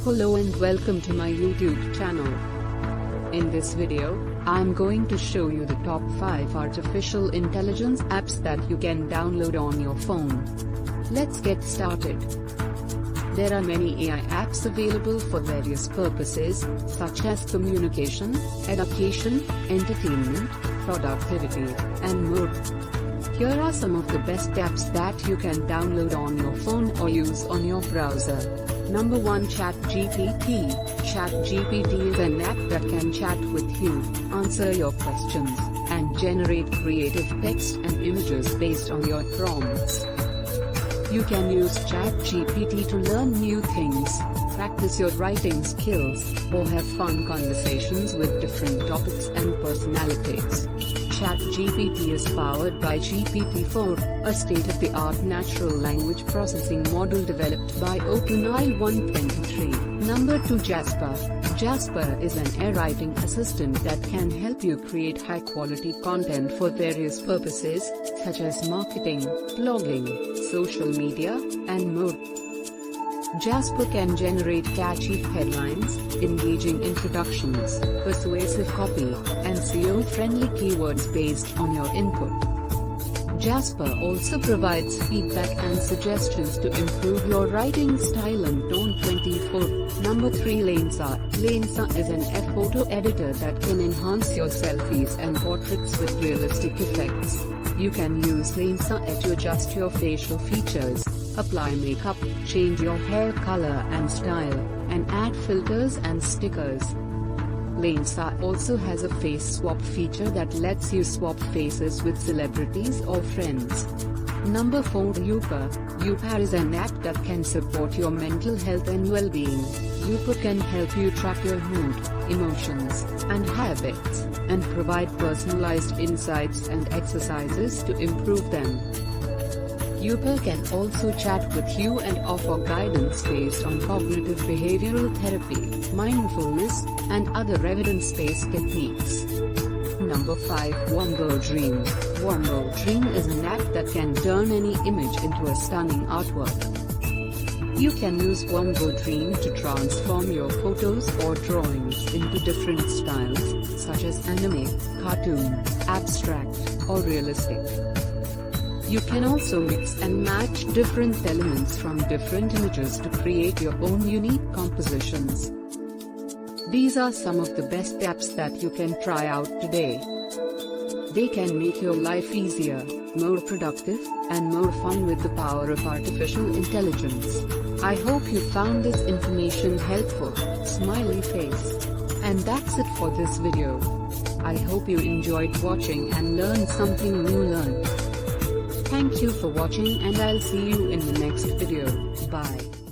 Hello and welcome to my YouTube channel. In this video, I'm going to show you the top 5 artificial intelligence apps that you can download on your phone. Let's get started. There are many AI apps available for various purposes, such as communication, education, entertainment, productivity, and more. Here are some of the best apps that you can download on your phone or use on your browser. Number 1, ChatGPT. ChatGPT is an app that can chat with you, answer your questions, and generate creative text and images based on your prompts. You can use ChatGPT to learn new things, practice your writing skills, or have fun conversations with different topics and personalities. ChatGPT is powered by GPT-4, a state-of-the-art natural language processing model developed by OpenAI 123. Number 2, Jasper. Jasper is an AI writing assistant that can help you create high-quality content for various purposes, such as marketing, blogging, social media, and more. Jasper can generate catchy headlines, engaging introductions, persuasive copy, and SEO-friendly keywords based on your input. Jasper also provides feedback and suggestions to improve your writing style and tone. 24. Number 3, Lensa. Lensa is an photo editor that can enhance your selfies and portraits with realistic effects. You can use Lensa to adjust your facial features, apply makeup, change your hair color and style, and add filters and stickers. Lensa also has a face swap feature that lets you swap faces with celebrities or friends. Number 4, Youper. Youper is an app that can support your mental health and well-being. Youper can help you track your mood, emotions, and habits, and provide personalized insights and exercises to improve them. Youper can also chat with you and offer guidance based on cognitive behavioral therapy, mindfulness, and other evidence-based techniques. Number 5, Wonder Dream. Wonder Dream is an app that can turn any image into a stunning artwork. You can use Wonder Dream to transform your photos or drawings into different styles, such as anime, cartoon, abstract, or realistic. You can also mix and match different elements from different images to create your own unique compositions. These are some of the best apps that you can try out today. They can make your life easier, more productive, and more fun with the power of artificial intelligence. I hope you found this information helpful. Smiley face. And that's it for this video. I hope you enjoyed watching and learned something new. Thank you for watching and I'll see you in the next video. Bye.